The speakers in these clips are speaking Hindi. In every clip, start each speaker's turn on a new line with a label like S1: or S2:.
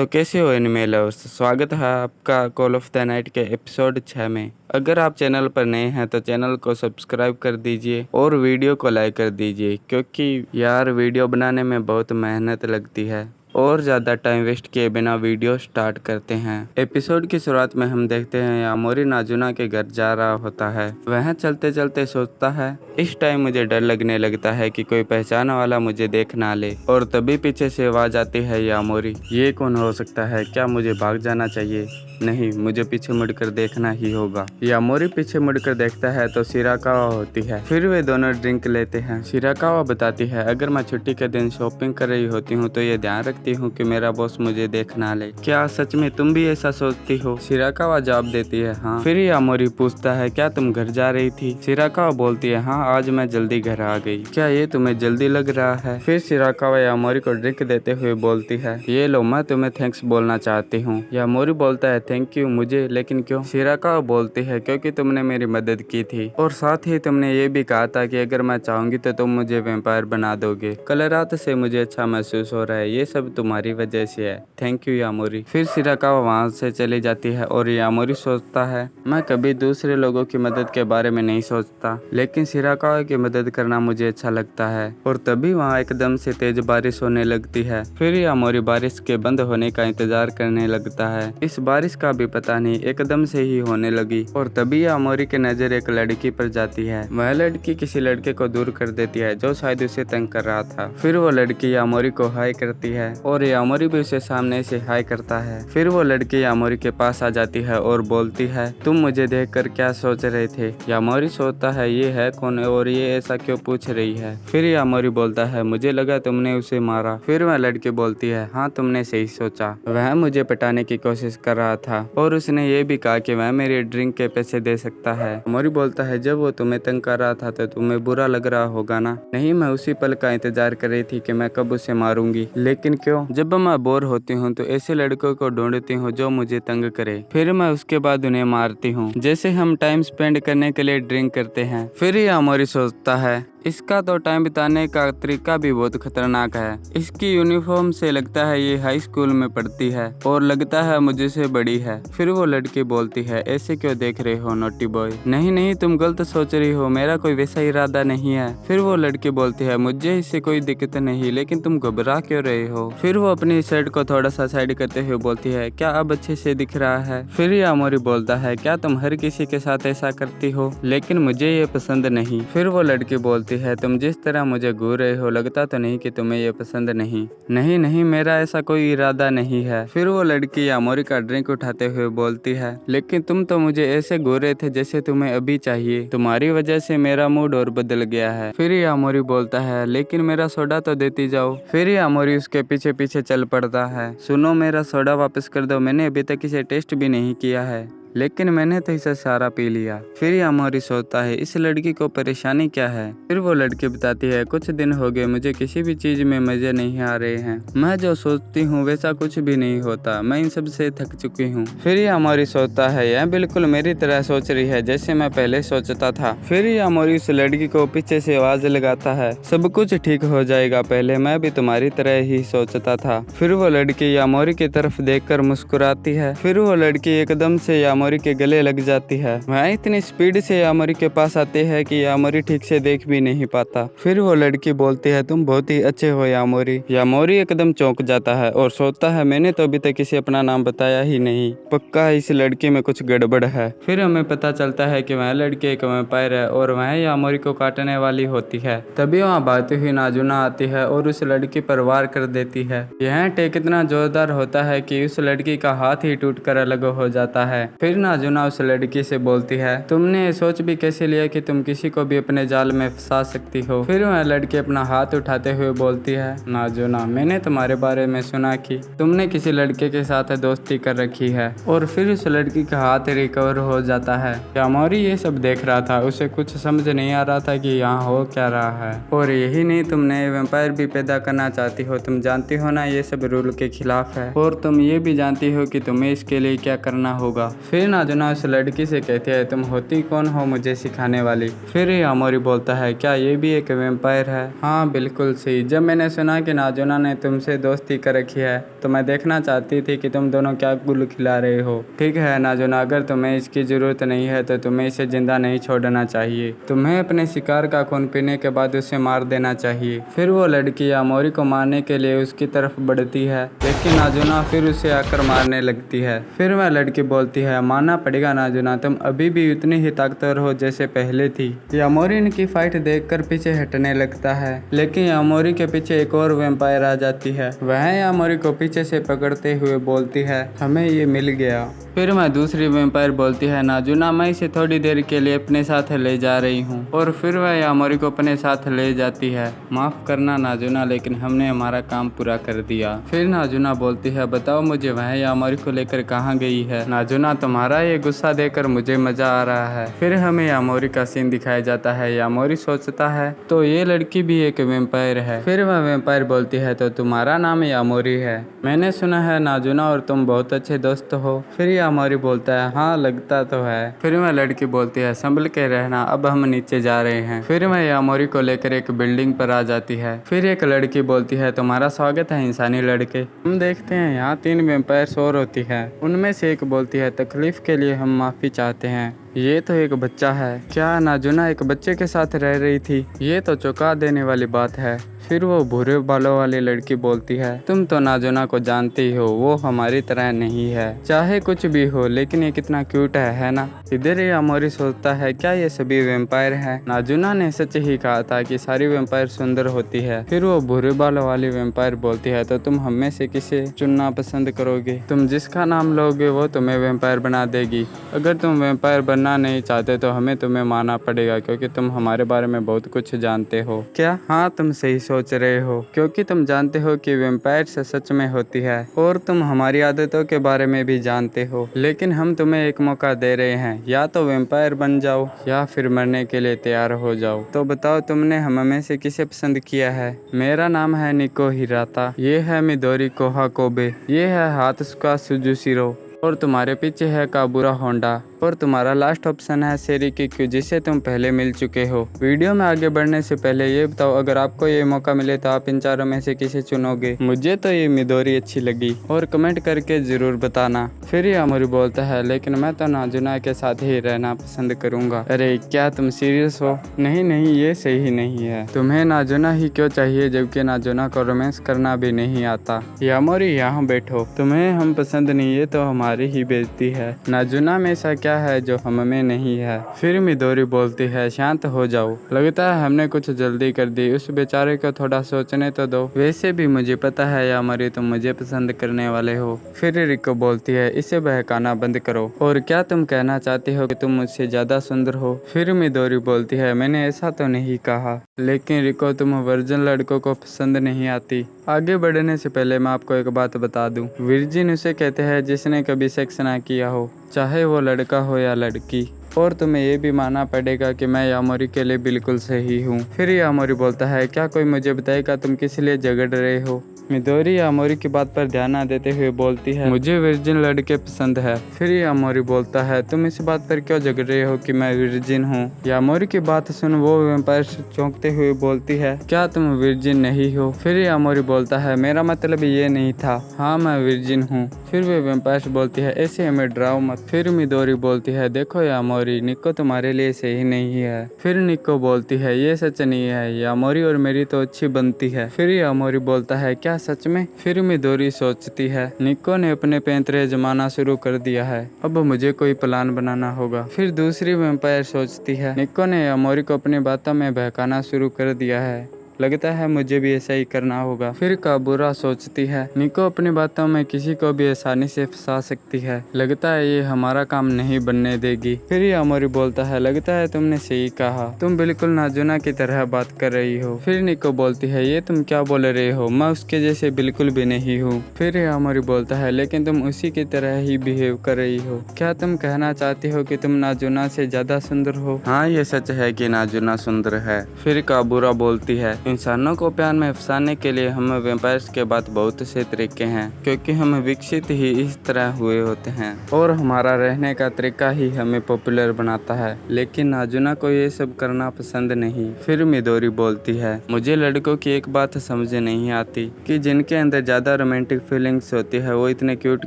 S1: तो कैसे हो एनिमेलर्स, स्वागत है आपका कॉल ऑफ द नाइट के एपिसोड 6 में। अगर आप चैनल पर नए हैं तो चैनल को सब्सक्राइब कर दीजिए और वीडियो को लाइक कर दीजिए, क्योंकि यार वीडियो बनाने में बहुत मेहनत लगती है। और ज़्यादा टाइम वेस्ट किए बिना वीडियो स्टार्ट करते हैं। एपिसोड की शुरुआत में हम देखते हैं यामोरी नाजुना के घर जा रहा होता है। वह चलते चलते सोचता है, इस टाइम मुझे डर लगने लगता है कि कोई पहचान वाला मुझे देख ना ले। और तभी पीछे से आवाज आती है, यामोरी ये कौन हो सकता है? क्या मुझे भाग जाना चाहिए? नहीं, मुझे पीछे मुड़कर देखना ही होगा। यामोरी पीछे मुड़कर देखता है तो शिराकावा होती है। फिर वे दोनों ड्रिंक लेते हैं। शिराकावा बताती है, अगर मैं छुट्टी के दिन शॉपिंग कर रही होती हूँ तो ये ध्यान रखती हूँ कि मेरा बॉस मुझे देख ना ले। क्या सच में तुम भी ऐसा सोचती हो? शिराकावा जवाब देती है, हाँ। फिर यामोरी पूछता है, क्या तुम घर जा रही थी? शिराकावा बोलती है, हाँ, आज मैं जल्दी घर आ गई। क्या ये तुम्हें जल्दी लग रहा है? फिर शिराकावा यामोरी को ड्रिंक देते हुए बोलती है, ये लो, मैं तुम्हें थैंक्स बोलना चाहती हूँ। यामोरी बोलता है, थैंक यू, मुझे? लेकिन क्यों? शिराकावा बोलती है, क्योंकि तुमने मेरी मदद की थी और साथ ही तुमने ये भी कहा था कि अगर मैं चाहूंगी तो तुम मुझे वैम्पायर बना दोगे। कल रात से मुझे अच्छा महसूस हो रहा है, ये सब तुम्हारी वजह से है। Thank you Yamori. फिर शिराकावा वहाँ से चली जाती है और यामोरी सोचता है, मैं कभी दूसरे लोगों की मदद के बारे में नहीं सोचता, लेकिन शिराकावा की मदद करना मुझे अच्छा लगता है। और तभी वहाँ एकदम से तेज बारिश होने लगती है। फिर यामोरी बारिश के बंद होने का इंतजार करने लगता है। इस बारिश का भी पता नहीं एकदम से ही होने लगी। और तभी यामोरी की नजर एक लड़की पर जाती है। वह लड़की किसी लड़के को दूर कर देती है जो शायद उसे तंग कर रहा था। फिर वो लड़की यामोरी को हाय करती है और यामोरी भी उसे सामने से हाय करता है। फिर वो लड़की यामोरी के पास आ जाती है और बोलती है, तुम मुझे देखकर क्या सोच रहे थे? यामोरी सोचता है, ये है कौन और ये ऐसा क्यों पूछ रही है? फिर यामोरी बोलता है, मुझे लगा तुमने उसे मारा। फिर वह लड़की बोलती है, हाँ, तुमने सही सोचा, वह मुझे पटाने की कोशिश कर रहा था और उसने ये भी कहा कि वह मेरे ड्रिंक के पैसे दे सकता है। यामोरी बोलता है, जब वो तुम्हें तंग कर रहा था तो तुम्हें बुरा लग रहा होगा ना? नहीं, मैं उसी पल का इंतजार कर रही थी कि मैं कब उसे मारूंगी। लेकिन क्यों? जब मैं बोर होती हूँ तो ऐसे लड़कों को ढूंढती हूँ जो मुझे तंग करे, फिर मैं उसके बाद उन्हें मारती हूँ, जैसे हम टाइम स्पेंड करने के लिए ड्रिंक करते हैं। फिर यामोरी सोचता है, इसका तो टाइम बिताने का तरीका भी बहुत खतरनाक है। इसकी यूनिफॉर्म से लगता है ये हाई स्कूल में पढ़ती है और लगता है मुझे से बड़ी है। फिर वो लड़की बोलती है, ऐसे क्यों देख रहे हो नोटी बॉय? नहीं नहीं, तुम गलत सोच रही हो, मेरा कोई वैसा इरादा नहीं है। फिर वो लड़की बोलती है, मुझे इससे कोई दिक्कत नहीं, लेकिन तुम घबरा क्यों रहे हो? फिर वो अपनी शर्ट को थोड़ा सा साइड करते हुए बोलती है, क्या अब अच्छे से दिख रहा है? फिर यामोरी बोलता है, क्या तुम हर किसी के साथ ऐसा करती हो? लेकिन मुझे ये पसंद नहीं। फिर वो लड़की बोलती है, तुम जिस तरह मुझे घूर रहे हो, लगता तो नहीं कि तुम्हें ये पसंद नहीं। नहीं नहीं, मेरा ऐसा कोई इरादा नहीं है। फिर वो लड़की यामोरी का ड्रिंक उठाते हुए बोलती है, लेकिन तुम तो मुझे ऐसे घूर रहे थे जैसे तुम्हें अभी चाहिए, तुम्हारी वजह से मेरा मूड और बदल गया है। फिर यामोरी बोलता है, लेकिन मेरा सोडा तो देती जाओ। फिर यामोरी उसके पीछे पीछे चल पड़ता है, सुनो, मेरा सोडा वापस कर दो, मैंने अभी तक इसे टेस्ट भी नहीं किया है, लेकिन मैंने तो इसे सारा पी लिया। फिर यामोरी सोचता है, इस लड़की को परेशानी क्या है? फिर वो लड़की बताती है, कुछ दिन हो गए मुझे किसी भी चीज में मजे नहीं आ रहे हैं, मैं जो सोचती हूँ वैसा कुछ भी नहीं होता, मैं इन सब से थक चुकी हूँ। फिर यामोरी सोचता है, यह बिल्कुल मेरी तरह सोच रही है जैसे मैं पहले सोचता था। फिर यामोरी उस लड़की को पीछे से आवाज लगाता है, सब कुछ ठीक हो जाएगा, पहले मैं भी तुम्हारी तरह ही सोचता था। फिर वो लड़की यामोरी की तरफ देखकर मुस्कुराती है। फिर वो लड़की एकदम से यामोरी के गले लग जाती है। वह इतनी स्पीड से यामोरी के पास आते हैं कि यामोरी ठीक से देख भी नहीं पाता। फिर वो लड़की बोलती है, तुम बहुत ही अच्छे हो यामोरी। यामोरी एकदम चौंक जाता है और सोचता है, मैंने तो अभी तक किसी अपना नाम बताया ही नहीं, पक्का इस लड़की में कुछ गड़बड़ है। फिर हमें पता चलता है कि वह लड़की एक वैम्पायर है और वह यामोरी को काटने वाली होती है। तभी वहाँ भागती हुई नाजुना आती है और उस लड़की पर वार कर देती है। यह टेक इतना जोरदार होता है कि उस लड़की का हाथ ही टूट कर अलग हो जाता है। फिर नाजुना उस लड़की से बोलती है, तुमने ये सोच भी कैसे लिया कि तुम किसी को भी अपने जाल में फंसा सकती हो? फिर वह लड़की अपना हाथ उठाते हुए बोलती है, नाजुना, मैंने तुम्हारे बारे में सुना कि तुमने किसी लड़के के साथ दोस्ती कर रखी है। और फिर उस लड़की का हाथ रिकवर हो जाता है। यामोरी ये सब देख रहा था, उसे कुछ समझ नहीं आ रहा था कि यहाँ हो क्या रहा है। और यही नहीं, तुम नए वैम्पायर भी पैदा करना चाहती हो, तुम जानती हो ना ये सब रूल के खिलाफ है, और तुम ये भी जानती हो कि तुम्हें इसके लिए क्या करना होगा। फिर फिर नाजुना उस लड़की से कहती है तुम होती कौन हो मुझे सिखाने वाली। फिर यामोरी बोलता है क्या ये भी एक वैम्पायर है? हाँ बिल्कुल सही। जब मैंने सुना कि नाजुना ने तुमसे दोस्ती कर रखी है तो मैं देखना चाहती थी कि तुम दोनों क्या गुल खिला रहे हो। ठीक है नाजुना, अगर तुम्हें इसकी जरूरत नहीं है तो तुम्हें इसे जिंदा नहीं छोड़ना चाहिए। तुम्हें अपने शिकार का खून पीने के बाद उसे मार देना चाहिए। फिर वो लड़की यामोरी को मारने के लिए उसकी तरफ बढ़ती है, लेकिन नाजुना फिर उसे आकर मारने लगती है। फिर वह लड़की बोलती है मानना पड़ेगा नाजुना, तुम अभी भी उतनी ही ताकतवर हो जैसे पहले थी। यामोरी इनकी फाइट देखकर पीछे हटने लगता है, लेकिन यामोरी के पीछे एक और वैम्पायर आ जाती है। वह यामोरी को पीछे से पकड़ते हुए बोलती है हमें ये मिल गया। फिर मैं दूसरी वैम्पायर बोलती है नाजुना मैं इसे थोड़ी देर के लिए अपने साथ ले जा रही हूँ, और फिर वह यामोरी को अपने साथ ले जाती है। माफ करना नाजुना, लेकिन हमने हमारा काम पूरा कर दिया। फिर नाजुना बोलती है बताओ मुझे वह यामोरी को लेकर कहाँ गई है? नाजुना तुम्हारा ये गुस्सा देखकर मुझे मजा आ रहा है। फिर हमें यामोरी का सीन दिखाया जाता है। यामोरी सोचता है तो ये लड़की भी एक वैम्पायर है। फिर वह वैम्पायर बोलती है तो तुम्हारा नाम यामोरी है, मैंने सुना है नाजुना और तुम बहुत अच्छे दोस्त हो। फिर यामोरी बोलता है हाँ लगता तो है। फिर वह लड़की बोलती है संभल के रहना, अब हम नीचे जा रहे हैं। फिर वह यामोरी को लेकर एक बिल्डिंग पर आ जाती है। फिर एक लड़की बोलती है तुम्हारा स्वागत है इंसानी लड़के। हम देखते हैं यहाँ 3 वैम्पायर और होती है। उनमें से एक बोलती है तकलीफ के लिए हम माफी चाहते हैं, ये तो एक बच्चा है। क्या नाजुना एक बच्चे के साथ रह रही थी? ये तो चौंका देने वाली बात है। फिर वो भूरे बालों वाली लड़की बोलती है तुम तो नाजुना को जानती हो, वो हमारी तरह नहीं है, चाहे कुछ भी हो लेकिन ये कितना क्यूट है ना? इधर यामोरी सोचता है क्या ये सभी वैम्पायर हैं? नाजुना ने सच ही कहा था कि सारी वैम्पायर सुंदर होती है। फिर वो भूरे बालों वाली वैम्पायर बोलती है तो तुम हम में से किसे चुनना पसंद करोगे? तुम जिसका नाम लोगे वो तुम्हें वैम्पायर बना देगी। अगर तुम वैम्पायर बनना नहीं चाहते तो हमें तुम्हें मानना पड़ेगा, क्योंकि तुम हमारे बारे में बहुत कुछ जानते हो। क्या? हाँ तुम सही सोच रहे हो, क्योंकि तुम जानते हो कि वैम्पायर से सच में होती है, और तुम हमारी आदतों के बारे में भी जानते हो। लेकिन हम तुम्हें एक मौका दे रहे हैं, या तो वैम्पायर बन जाओ या फिर मरने के लिए तैयार हो जाओ। तो बताओ तुमने हम में से किसे पसंद किया है? मेरा नाम है निको हिराता, ये है मिदोरी कोहा कोबे, ये है हात्सुका सुजुशिरो, और तुम्हारे पीछे है काबुरा होंडा, और तुम्हारा लास्ट ऑप्शन है सेरी किक्यू, जिसे तुम पहले मिल चुके हो। वीडियो में आगे बढ़ने से पहले ये बताओ अगर आपको ये मौका मिले तो आप इन चारों में से किसे चुनोगे? मुझे तो ये मिदोरी अच्छी लगी, और कमेंट करके जरूर बताना। फिर यामोरी बोलता है लेकिन मैं तो नाजुना के साथ ही रहना पसंद करूंगा। अरे क्या तुम सीरियस हो? नहीं नहीं ये सही नहीं है, तुम्हें नाजुना ही क्यों चाहिए जबकि नाजुना को रोमांस करना भी नहीं आता? यामोरी यहाँ बैठो, तुम्हें हम पसंद नहीं है तो हमारी ही बेइज्जती है। नाजुना में ऐसा क्या है जो हम में नहीं है? फिर मिदोरी बोलती है शांत हो जाओ, लगता है हमने कुछ जल्दी कर दी, उस बेचारे को थोड़ा सोचने तो दो। वैसे भी मुझे पता है यामोरी तुम मुझे पसंद करने वाले हो। फिर रिको बोलती है इसे बहकाना बंद करो, और क्या तुम कहना चाहती हो कि तुम मुझसे ज्यादा सुंदर हो? फिर मिदोरी बोलती है मैंने ऐसा तो नहीं कहा, लेकिन रिको तुम वर्जिन लड़कों को पसंद नहीं आती। आगे बढ़ने से पहले मैं आपको एक बात बता दूं, वर्जिन उसे कहते हैं जिसने कभी सेक्स ना किया हो, चाहे वो लड़का हो या लड़की। और तुम्हें ये भी मानना पड़ेगा कि मैं यामोरी के लिए बिल्कुल सही हूँ। फिर यामोरी बोलता है क्या कोई मुझे बताएगा तुम किस लिए झगड़ रहे हो? मिदोरी यामोरी की बात पर ध्यान न देते हुए बोलती है मुझे वर्जिन लड़के पसंद है। फिर यामोरी बोलता है तुम इस बात पर क्यों झगड़ रहे हो कि मैं वर्जिन हूँ? यामोरी की बात सुन वो वैम्पायर चौंकते हुए बोलती है क्या तुम वर्जिन नहीं हो? फिर यामोरी बोलता है मेरा मतलब ये नहीं था, हाँ मैं वर्जिन हूँ। फिर वे वैम्पायर बोलती है ऐसे हमें डराओ मत। फिर मिदोरी बोलती है देखो यामोरी, निको तुम्हारे लिए सही नहीं है। फिर निको बोलती है ये सच नहीं है, यामोरी और मेरी तो अच्छी बनती है। फिर यामोरी बोलता है क्या सच में? फिर मिदोरी सोचती है निको ने अपने पैंतरे जमाना शुरू कर दिया है, अब मुझे कोई प्लान बनाना होगा। फिर दूसरी वैम्पायर सोचती है निको ने यामोरी को अपनी बातों में बहकाना शुरू कर दिया है, लगता है मुझे भी ऐसा ही करना होगा। फिर काबुरा सोचती है निको अपनी बातों में किसी को भी आसानी से फंसा सकती है, लगता है ये हमारा काम नहीं बनने देगी। फिर यामोरी बोलता है लगता है तुमने सही कहा, तुम बिल्कुल नाजुना की तरह बात कर रही हो। फिर निको बोलती है ये तुम क्या बोल रहे हो, मैं उसके जैसे बिल्कुल भी नहीं हूँ। फिर यामोरी बोलता है लेकिन तुम उसी की तरह ही बिहेव कर रही हो, क्या तुम कहना चाहती हो कि तुम नाजुना से ज्यादा सुंदर हो? हाँ ये सच है कि नाजुना सुंदर है। फिर काबुरा बोलती है इंसानों को प्यार में फंसाने के लिए हम वैम्पायर्स के बाद बहुत से तरीके हैं, क्योंकि हम विकसित ही इस तरह हुए होते हैं और हमारा रहने का तरीका ही हमें पॉपुलर बनाता है। लेकिन नाजुना को ये सब करना पसंद नहीं। फिर मिदोरी बोलती है, मुझे लड़कों की एक बात समझ नहीं आती कि जिनके अंदर ज्यादा रोमांटिक फीलिंग्स होती है वो इतने क्यूट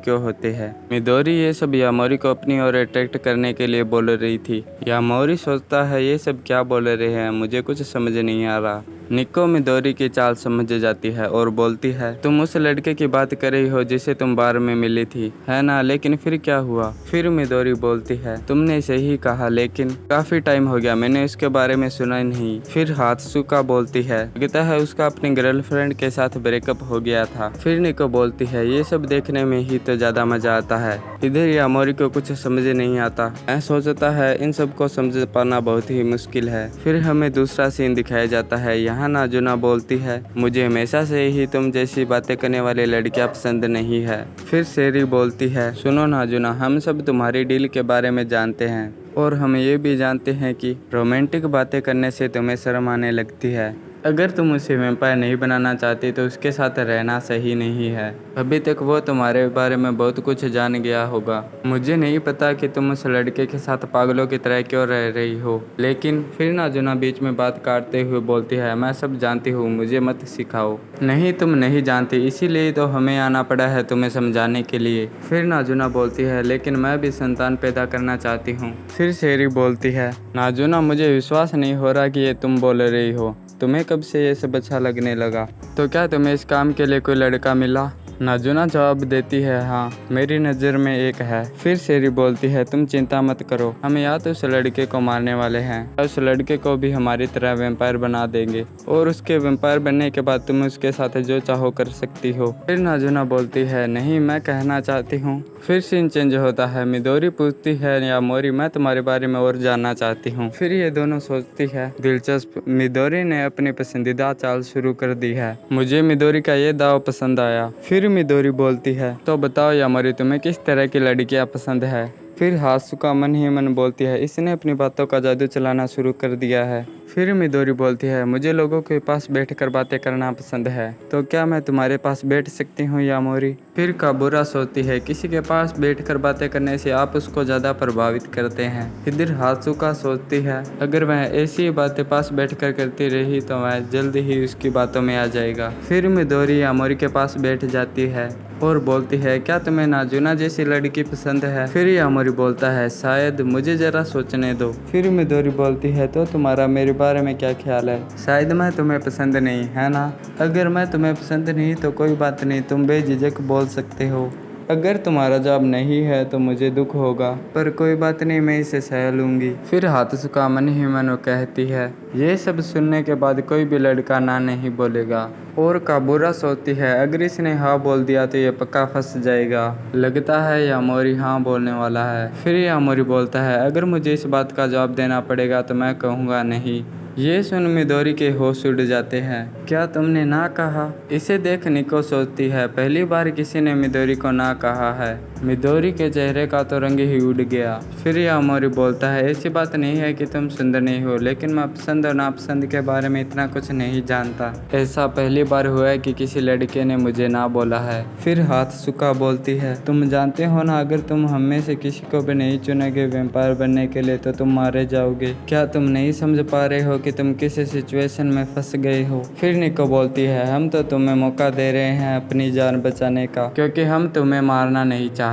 S1: क्यों होते हैं। मिदोरी ये सब यामोरी को अपनी ओर अट्रैक्ट करने के लिए बोल रही थी। यामोरी सोचता है ये सब क्या बोल रहे हैं, मुझे कुछ समझ नहीं आ रहा। निको मिदोरी की चाल समझ जाती है और बोलती है, तुम उस लड़के की बात कर रही हो जिसे तुम बार में मिली थी, है ना? लेकिन फिर क्या हुआ? फिर मिदोरी बोलती है, तुमने सही कहा, लेकिन काफी टाइम हो गया, मैंने उसके बारे में सुना ही नहीं। फिर हात्सुका बोलती है, लगता है उसका अपनी गर्लफ्रेंड के साथ ब्रेकअप हो गया था। फिर निको बोलती है, ये सब देखने में ही तो ज्यादा मजा आता है। इधर यामोरी को कुछ समझ नहीं आता। मैं सोचता है इन सब को समझ पाना बहुत ही मुश्किल है। फिर हमें दूसरा सीन दिखाया जाता है। यहाँ नाजुना बोलती है, मुझे हमेशा से ही तुम जैसी बातें करने वाली लड़कियां पसंद नहीं है। फिर सेरी बोलती है, सुनो नाजुना, हम सब तुम्हारी डील के बारे में जानते हैं और हम ये भी जानते हैं कि रोमांटिक बातें करने से तुम्हें शर्म आने लगती है। अगर तुम उसे वैम्पायर नहीं बनाना चाहती तो उसके साथ रहना सही नहीं है। अभी तक वो तुम्हारे बारे में बहुत कुछ जान गया होगा। मुझे नहीं पता कि तुम उस लड़के के साथ पागलों की तरह क्यों रह रही हो। लेकिन फिर नाजुना बीच में बात काटते हुए बोलती है, मैं सब जानती हूँ, मुझे मत सिखाओ। नहीं, तुम नहीं जानती, इसीलिए तो हमें आना पड़ा है तुम्हें समझाने के लिए। फिर नाजुना बोलती है, लेकिन मैं भी संतान पैदा करना चाहती हूँ। फिर सेरी बोलती है, नाजुना, मुझे विश्वास नहीं हो रहा कि ये तुम बोल रही हो। तुम्हें कब से ये सब अच्छा लगने लगा? तो क्या तुम्हें इस काम के लिए कोई लड़का मिला? नाजुना जवाब देती है, हाँ, मेरी नज़र में एक है। फिर सेरी बोलती है, तुम चिंता मत करो, हम या तो उस लड़के को मारने वाले हैं या उस लड़के को भी हमारी तरह वैम्पायर बना देंगे और उसके वैम्पायर बनने के बाद तुम उसके साथ जो चाहो कर सकती हो। फिर नाजुना बोलती है, नहीं, मैं कहना चाहती हूँ। फिर सीन चेंज होता है। मिदोरी पूछती है, यामोरी, मैं तुम्हारे बारे में और जानना चाहती हूँ। फिर ये दोनों सोचती है, दिलचस्प। मिदोरी ने अपनी पसंदीदा चाल शुरू कर दी है। मुझे मिदोरी का ये दाव पसंद आया। फिर मिदोरी बोलती है, तो बताओ यामोरी, तुम्हें किस तरह की लड़कियाँ पसंद है? फिर हात्सुका मन ही मन बोलती है, इसने अपनी बातों का जादू चलाना शुरू कर दिया है। फिर मिदोरी बोलती है, मुझे लोगों के पास बैठकर बातें करना पसंद है, तो क्या मैं तुम्हारे पास बैठ सकती हूँ यामोरी? फिर काबुरा सोचती है, किसी के पास बैठकर बातें करने से आप उसको ज़्यादा प्रभावित करते हैं। इधर हात्सुका सोचती है, अगर वह ऐसी बातें पास बैठकर करती रही तो वह जल्द ही उसकी बातों में आ जाएगा। फिर मिदोरी यामोरी के पास बैठ जाती है और बोलती है, क्या तुम्हें नाजुना जैसी लड़की पसंद है? फिर यामोरी बोलता है, शायद, मुझे जरा सोचने दो। फिर मिदोरी बोलती है, तो तुम्हारा मेरे बारे में क्या ख्याल है? शायद मैं तुम्हें पसंद नहीं, है ना? अगर मैं तुम्हें पसंद नहीं तो कोई बात नहीं, तुम बेझिझक बोल सकते हो। अगर तुम्हारा जवाब नहीं है तो मुझे दुख होगा, पर कोई बात नहीं, मैं इसे सह लूँगी। फिर हात्सुका मन ही मन कहती है, ये सब सुनने के बाद कोई भी लड़का ना नहीं बोलेगा। और काबुरा सोचती है, अगर इसने हाँ बोल दिया तो ये पक्का फंस जाएगा। लगता है यामोरी हाँ बोलने वाला है। फिर यामोरी बोलता है, अगर मुझे इस बात का जवाब देना पड़ेगा तो मैं कहूँगा नहीं। ये सुन मिदोरी के होश उड़ जाते हैं। क्या तुमने ना कहा? इसे देख निको सोचती है, पहली बार किसी ने मिदोरी को ना कहा है। मिदोरी के चेहरे का तो रंग ही उड़ गया। फिर यामोरी बोलता है, ऐसी बात नहीं है कि तुम सुंदर नहीं हो, लेकिन मैं पसंद और नापसंद के बारे में इतना कुछ नहीं जानता। ऐसा पहली बार हुआ है कि किसी लड़के ने मुझे ना बोला है। फिर हात्सुका बोलती है, तुम जानते हो ना, अगर तुम हम में से किसी को भी नहीं चुनोगे वैम्पायर बनने के लिए तो तुम मारे जाओगे। क्या तुम नहीं समझ पा रहे हो कि तुम किस सिचुएशन में फंस गए हो? फिर निको बोलती है, हम तो तुम्हें मौका दे रहे हैं अपनी जान बचाने का, क्योंकि हम तुम्हें मारना नहीं चाहते।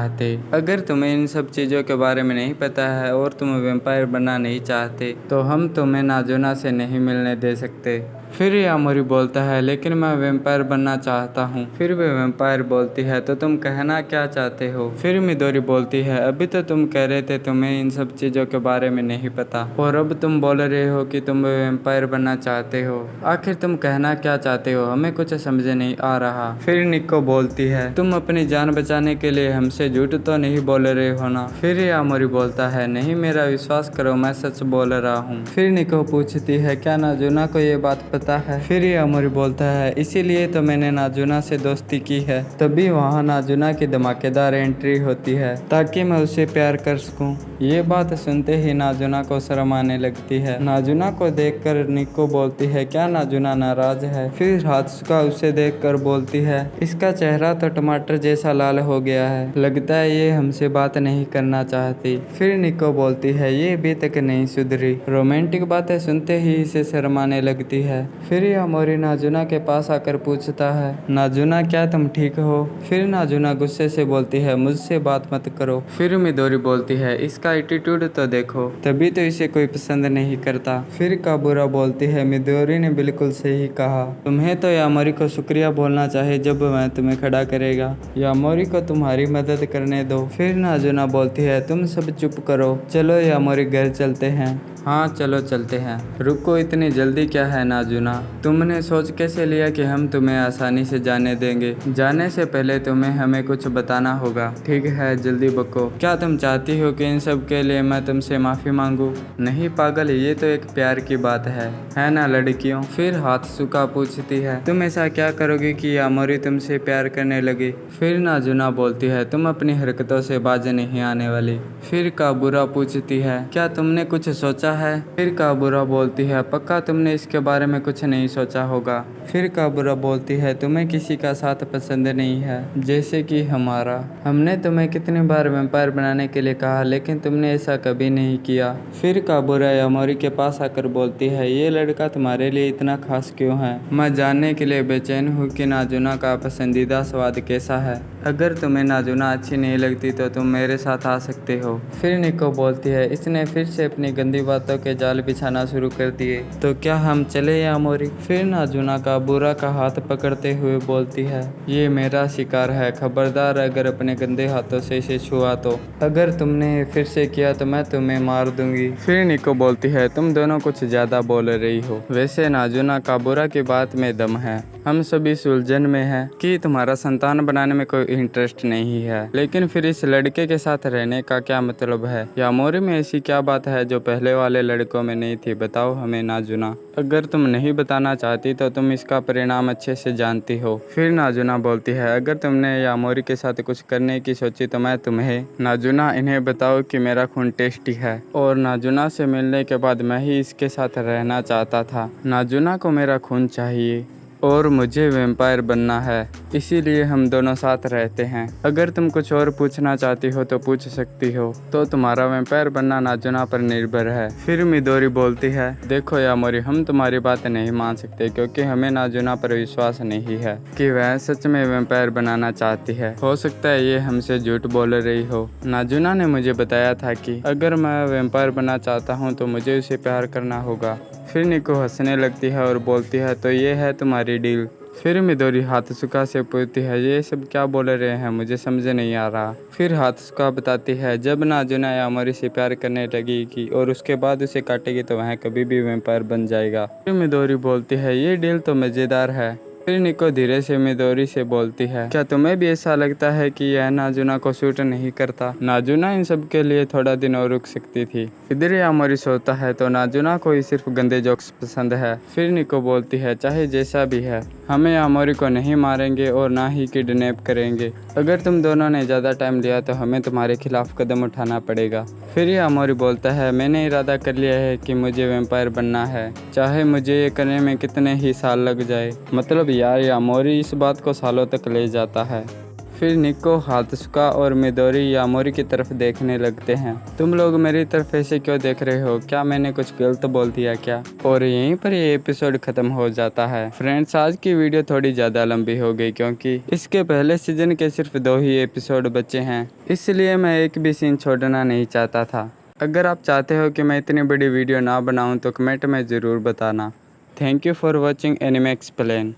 S1: अगर तुम्हें इन सब चीज़ों के बारे में नहीं पता है और तुम वैम्पायर बनना नहीं चाहते तो हम तुम्हें नाजुना से नहीं मिलने दे सकते। फिर यामोरी बोलता है, लेकिन मैं वैम्पायर बनना चाहता हूँ। फिर वे वैम्पायर बोलती है, तो तुम कहना क्या चाहते हो? फिर मिदोरी बोलती है, अभी तो तुम कह रहे थे तुम्हें इन सब चीज़ों के बारे में नहीं पता, और अब तुम बोल रहे हो कि तुम वैम्पायर बनना चाहते हो। आखिर तुम कहना क्या चाहते हो? हमें कुछ समझ नहीं आ रहा। फिर निको बोलती है, तुम अपनी जान बचाने के लिए हमसे झूठ तो नहीं बोल रहे हो ना? फिर यामोरी बोलता है, नहीं, मेरा विश्वास करो, मैं सच बोल रहा हूँ। फिर निको पूछती है, क्या नाजुना को ये बात पता है। फिर यामोरी बोलता है इसीलिए तो मैंने नाजुना से दोस्ती की है। तभी वहाँ नाजुना की धमाकेदार एंट्री होती है ताकि मैं उससे प्यार कर सकूं। ये बात सुनते ही नाजुना को शर्म आने लगती है। नाजुना को देखकर निको बोलती है क्या नाजुना नाराज है। फिर हात्सुका उसे देखकर बोलती है इसका चेहरा तो टमाटर जैसा लाल हो गया है, लगता है ये हमसे बात नहीं करना चाहती। फिर निको बोलती है ये अभी तक नहीं सुधरी। रोमांटिक बातें सुनते ही इसे शर्म आने लगती है। फिर यामोरी नाजुना के पास आकर पूछता है नाजुना क्या तुम ठीक हो। फिर नाजुना गुस्से से बोलती है मुझसे बात मत करो। फिर मिदोरी बोलती है इसका एटीट्यूड तो देखो, तभी तो इसे कोई पसंद नहीं करता। फिर काबुरा बोलती है मिदोरी ने बिल्कुल सही कहा, तुम्हें तो यामोरी को शुक्रिया बोलना चाहिए जब मैं तुम्हें खड़ा करेगा। यामोरी को तुम्हारी मदद करने दो। फिर नाजुना बोलती है तुम सब चुप करो, चलो यामोरी घर चलते हैं। हाँ चलो चलते हैं। रुको इतनी जल्दी क्या है नाजुना, तुमने सोच कैसे लिया कि हम तुम्हें आसानी से जाने देंगे। जाने से पहले तुम्हें हमें कुछ बताना होगा। ठीक है जल्दी बको। क्या तुम चाहती हो कि इन सब के लिए मैं तुमसे माफ़ी मांगू? नहीं पागल, ये तो एक प्यार की बात है ना लड़कियों। फिर हात्सुका पूछती है तुम ऐसा क्या करोगी कि यामोरी तुमसे प्यार करने लगी। फिर नाजुना बोलती है तुम अपनी हरकतों से बाज नहीं आने वाली। फिर काबुरा पूछती है क्या तुमने कुछ सोचा है। फिर काबुरा बोलती है पक्का तुमने इसके बारे में कुछ नहीं सोचा होगा। फिर काबुरा बोलती है तुम्हें किसी का साथ पसंद नहीं है, जैसे कि हमारा। हमने तुम्हें कितनी बार वैम्पायर बनाने के लिए कहा लेकिन तुमने ऐसा कभी नहीं किया। फिर काबुरा यामोरी के पास आकर बोलती है ये लड़का तुम्हारे लिए इतना खास क्यों है। मैं जानने के लिए बेचैन हूँ कि नाजुना का पसंदीदा स्वाद कैसा है। अगर तुम्हें नाजुना अच्छी नहीं लगती तो तुम मेरे साथ आ सकते हो। फिर निको बोलती है इसने फिर से अपनी गंदी बातों के जाल बिछाना शुरू कर दिए, तो क्या हम चले यामोरी। फिर नाजुना काबुरा का हाथ पकड़ते हुए बोलती है ये मेरा शिकार है, खबरदार अगर अपने गंदे हाथों से इसे छुआ तो। अगर तुमने फिर से किया तो मैं तुम्हें मार दूंगी। फिर निको बोलती है तुम दोनों कुछ ज्यादा बोल रही हो। वैसे नाजुना काबुरा की बात में दम है, हम सभी सुलझन में हैं कि तुम्हारा संतान बनाने में कोई इंटरेस्ट नहीं है, लेकिन फिर इस लड़के के साथ रहने का क्या मतलब है। यामोरी में ऐसी क्या बात है जो पहले वाले लड़कों में नहीं थी, बताओ हमें नाजुना। अगर तुम नहीं बताना चाहती तो तुम इसका परिणाम अच्छे से जानती हो। फिर नाजुना बोलती है अगर तुमने यामोरी के साथ कुछ करने की सोची तो मैं तुम्हें। नाजुना इन्हें बताओ कि मेरा खून टेस्टी है और नाजुना से मिलने के बाद मैं ही इसके साथ रहना चाहता था। नाजुना को मेरा खून चाहिए और मुझे वैम्पायर बनना है, इसीलिए हम दोनों साथ रहते हैं। अगर तुम कुछ और पूछना चाहती हो तो पूछ सकती हो, तो तुम्हारा वैम्पायर बनना नाजुना पर निर्भर है। फिर मिदोरी बोलती है देखो यामोरी हम तुम्हारी बात नहीं मान सकते क्योंकि हमें नाजुना पर विश्वास नहीं है कि वह सच में वैम्पायर बनाना चाहती है। हो सकता है ये हमसे झूठ बोल रही हो। नाजुना ने मुझे बताया था कि अगर मैं वैम्पायर बनना चाहता हूँ तो मुझे उसे प्यार करना होगा। फिर निको हंसने लगती है और बोलती है तो ये है तुम्हारी डील। फिर मिदोरी हात्सुका से पूछती है ये सब क्या बोल रहे हैं, मुझे समझ नहीं आ रहा। फिर हात्सुका बताती है जब नाजुना यामोरी से प्यार करने लगेगी और उसके बाद उसे काटेगी तो वह कभी भी वैम्पायर बन जाएगा। फिर मिदोरी बोलती है ये डील तो मज़ेदार है। फिर निको धीरे से मिदोरी से बोलती है क्या तुम्हें भी ऐसा लगता है कि यह नाजुना को सूट नहीं करता। नाजुना इन सब के लिए थोड़ा दिन और रुक सकती थी। इधर यामोरी सोता है तो नाजुना को ही सिर्फ गंदे जोक्स पसंद है। फिर निको बोलती है चाहे जैसा भी है हमें यामोरी को नहीं मारेंगे और ना ही किडनैप करेंगे। अगर तुम दोनों ने ज़्यादा टाइम लिया तो हमें तुम्हारे खिलाफ कदम उठाना पड़ेगा। फिर यामोरी बोलता है मैंने इरादा कर लिया है कि मुझे वैम्पायर बनना है, चाहे मुझे ये करने में कितने ही साल लग जाए। मतलब यार यामोरी इस बात को सालों तक ले जाता है। फिर निको हात्सुका और मिदोरी यामोरी की तरफ देखने लगते हैं। तुम लोग मेरी तरफ ऐसे क्यों देख रहे हो, क्या मैंने कुछ गलत बोल दिया क्या। और यहीं पर ये एपिसोड खत्म हो जाता है। फ्रेंड्स आज की वीडियो थोड़ी ज़्यादा लंबी हो गई क्योंकि इसके पहले सीजन के सिर्फ 2 ही एपिसोड बचे हैं, इसलिए मैं एक भी सीन छोड़ना नहीं चाहता था। अगर आप चाहते हो कि मैं इतनी बड़ी वीडियो ना बनाऊँ तो कमेंट में ज़रूर बताना। Thank you for watching anime explain.